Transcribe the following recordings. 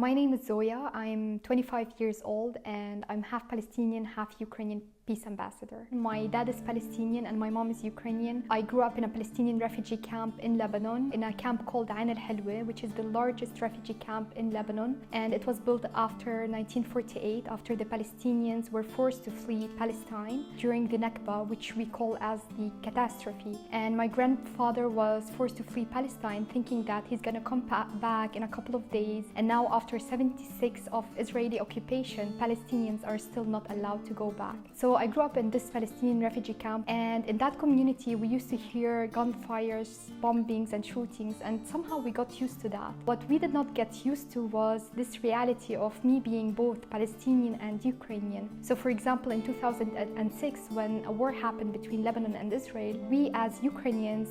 My name is Zoya. I'm 25 years old and I'm half Palestinian, half Ukrainian peace ambassador. My dad is Palestinian and my mom is Ukrainian. I grew up in a Palestinian refugee camp in Lebanon, in a camp called Ain al-Helwa, which is the largest refugee camp in Lebanon. And it was built after 1948, after the Palestinians were forced to flee Palestine during the Nakba, which we call as the catastrophe. And my grandfather was forced to flee Palestine, thinking that he's gonna come back in a couple of days. And now after 76 of Israeli occupation, Palestinians are still not allowed to go back. So I grew up in this Palestinian refugee camp, and in that community we used to hear gunfires, bombings and shootings, and somehow we got used to that. What we did not get used to was this reality of me being both Palestinian and Ukrainian. So for example, in 2006, when a war happened between Lebanon and Israel, we as Ukrainians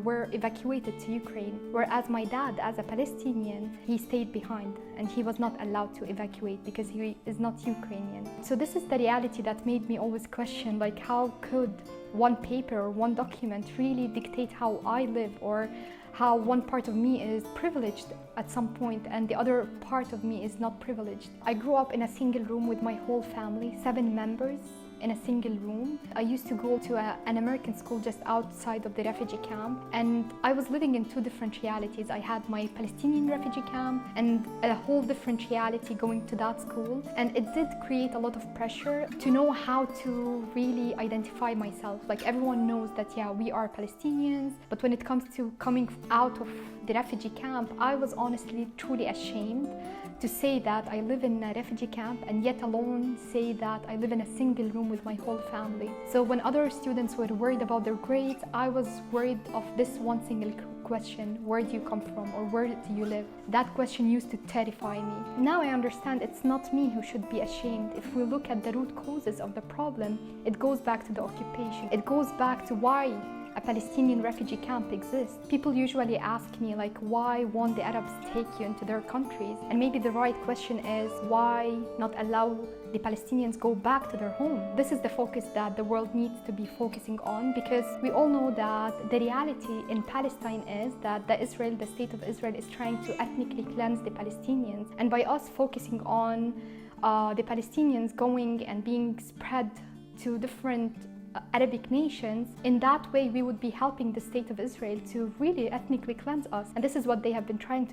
were evacuated to Ukraine, whereas my dad as a Palestinian, he stayed behind and he was not allowed to evacuate because he is not Ukrainian. So this is the reality that made me always question, like, how could one paper or one document really dictate how I live, or how one part of me is privileged at some point and the other part of me is not privileged. I grew up in a single room with my whole family, 7 members in a single room. I used to go to an American school just outside of the refugee camp, and I was living in 2 different realities. I had my Palestinian refugee camp and a whole different reality going to that school, and it did create a lot of pressure to know how to really identify myself. Like, everyone knows that, yeah, we are Palestinians, but when it comes to coming out of the refugee camp, I was honestly truly ashamed to say that I live in a refugee camp and yet alone say that I live in a single room with my whole family. So when other students were worried about their grades, I was worried of this one single question: where do you come from, or where do you live? That question used to terrify me. Now I understand it's not me who should be ashamed. If we look at the root causes of the problem, it goes back to the occupation. It goes back to why a Palestinian refugee camp exists. People usually ask me, like, why won't the Arabs take you into their countries? And maybe the right question is, why not allow the Palestinians go back to their home? This is the focus that the world needs to be focusing on, because we all know that the reality in Palestine is that the state of Israel is trying to ethnically cleanse the Palestinians. And by us focusing on the Palestinians going and being spread to different Arabic nations, in that way we would be helping the state of Israel to really ethnically cleanse us. And this is what they have been trying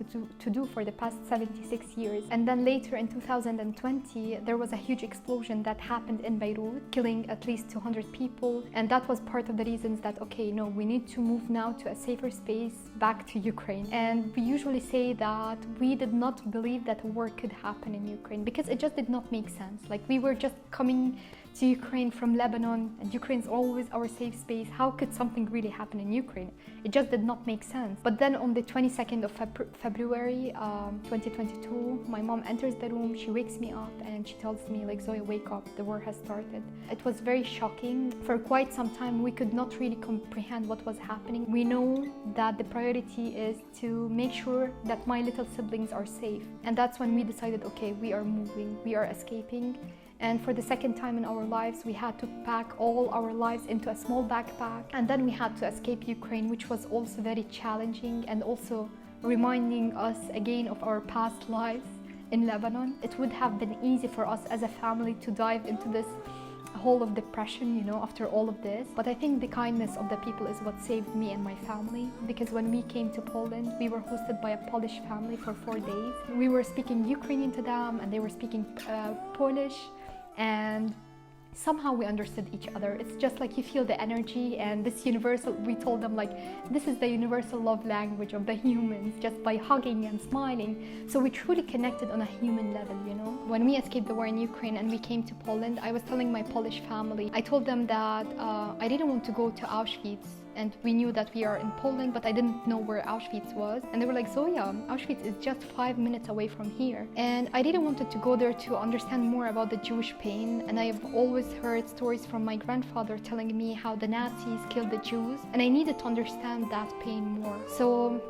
to do for the past 76 years. And then later in 2020, there was a huge explosion that happened in Beirut, killing at least 200 people. And that was part of the reasons that, okay, no, we need to move now to a safer space, back to Ukraine. And we usually say that we did not believe that a war could happen in Ukraine because it just did not make sense. Like, we were just coming to Ukraine from Lebanon, and Ukraine is always our safe space. How could something really happen in Ukraine? It just did not make sense. But then on the 22nd of February 2022, my mom enters the room, she wakes me up and she tells me, like, Zoya, wake up, the war has started. It was very shocking. For quite some time, we could not really comprehend what was happening. We know that the priority is to make sure that my little siblings are safe. And that's when we decided, okay, we are moving, we are escaping. And for the second time in our lives, we had to pack all our lives into a small backpack. And then we had to escape Ukraine, which was also very challenging and also reminding us again of our past lives in Lebanon. It would have been easy for us as a family to dive into this hole of depression, you know, after all of this. But I think the kindness of the people is what saved me and my family, because when we came to Poland, we were hosted by a Polish family for 4 days. We were speaking Ukrainian to them and they were speaking Polish. And somehow we understood each other. It's just like you feel the energy and this universal, we told them, like, this is the universal love language of the humans, just by hugging and smiling. So we truly connected on a human level, you know. When we escaped the war in Ukraine and we came to Poland, I was telling my Polish family, I told them that I didn't want to go to Auschwitz. And we knew that we are in Poland, but I didn't know where Auschwitz was. And they were like, Zoya, Auschwitz is just 5 minutes away from here. And I really wanted to go there to understand more about the Jewish pain. And I've always heard stories from my grandfather telling me how the Nazis killed the Jews. And I needed to understand that pain more. So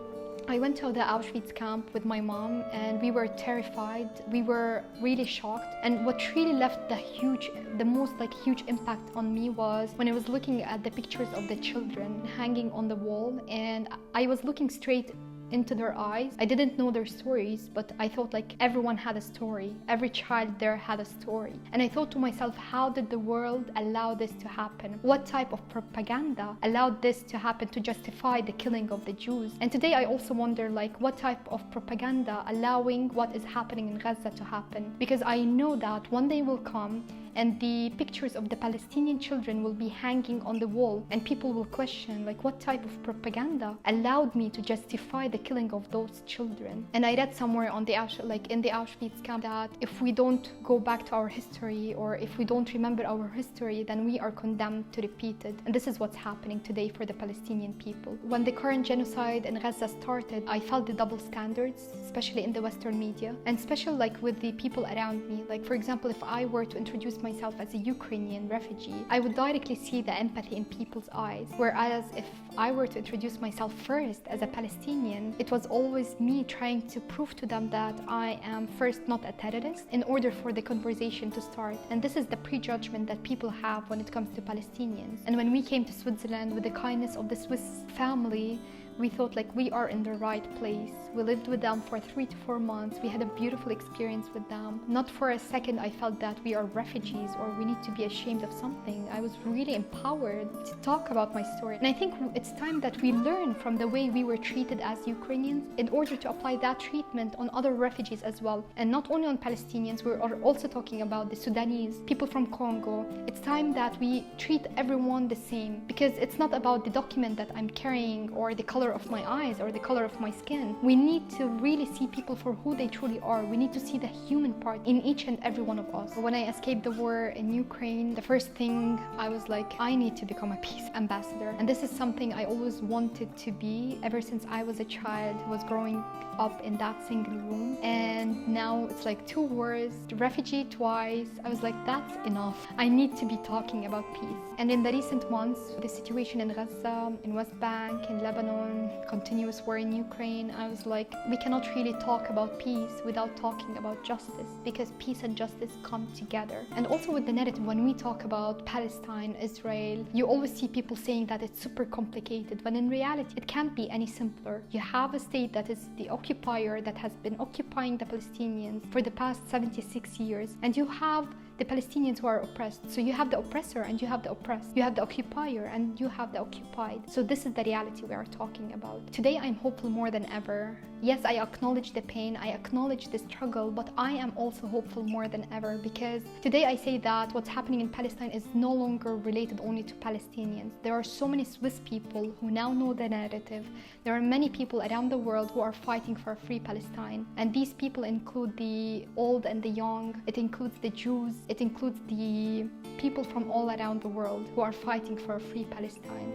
I went to the Auschwitz camp with my mom and we were terrified. We were really shocked. And what really left the most huge impact on me was when I was looking at the pictures of the children hanging on the wall, and I was looking straight into their eyes. I didn't know their stories, but I thought like everyone had a story. Every child there had a story. And I thought to myself, how did the world allow this to happen? What type of propaganda allowed this to happen to justify the killing of the Jews? And today I also wonder like what type of propaganda allowing what is happening in Gaza to happen? Because I know that one day will come and the pictures of the Palestinian children will be hanging on the wall, and people will question like what type of propaganda allowed me to justify the killing of those children. And I read somewhere on the in the Auschwitz camp that if we don't go back to our history, or if we don't remember our history, then we are condemned to repeat it. And this is what's happening today for the Palestinian people. When the current genocide in Gaza started, I felt the double standards, especially in the Western media, and especially like with the people around me. Like for example, if I were to introduce myself as a Ukrainian refugee, I would directly see the empathy in people's eyes. Whereas if I were to introduce myself first as a Palestinian, it was always me trying to prove to them that I am first not a terrorist in order for the conversation to start. And this is the prejudgment that people have when it comes to Palestinians. And when we came to Switzerland with the kindness of the Swiss family, we thought like we are in the right place. We lived with them for 3 to 4 months. We had a beautiful experience with them. Not for a second I felt that we are refugees or we need to be ashamed of something. I was really empowered to talk about my story. And I think it's time that we learn from the way we were treated as Ukrainians in order to apply that treatment on other refugees as well. And not only on Palestinians, we're also talking about the Sudanese, people from Congo. It's time that we treat everyone the same, because it's not about the document that I'm carrying or the color of my eyes or the color of my skin. We need to really see people for who they truly are. We need to see the human part in each and every one of us. When I escaped the war in Ukraine, the first thing I was like, I need to become a peace ambassador. And this is something I always wanted to be ever since I was a child who was growing up in that single room. And now it's like 2 wars, refugee twice. I was like, that's enough. I need to be talking about peace. And in the recent months, the situation in Gaza, in West Bank, in Lebanon, continuous war in Ukraine, I was like, we cannot really talk about peace without talking about justice, because peace and justice come together. And also with the narrative, when we talk about Palestine, Israel, you always see people saying that it's super complicated, when in reality, it can't be any simpler. You have a state that is the occupier that has been occupying the Palestinians for the past 76 years, and you have the Palestinians who are oppressed. So you have the oppressor and you have the oppressed. You have the occupier and you have the occupied. So this is the reality we are talking about. Today I'm hopeful more than ever. Yes, I acknowledge the pain, I acknowledge the struggle, but I am also hopeful more than ever, because today I say that what's happening in Palestine is no longer related only to Palestinians. There are so many Swiss people who now know the narrative. There are many people around the world who are fighting for a free Palestine. And these people include the old and the young. It includes the Jews. It includes the people from all around the world who are fighting for a free Palestine.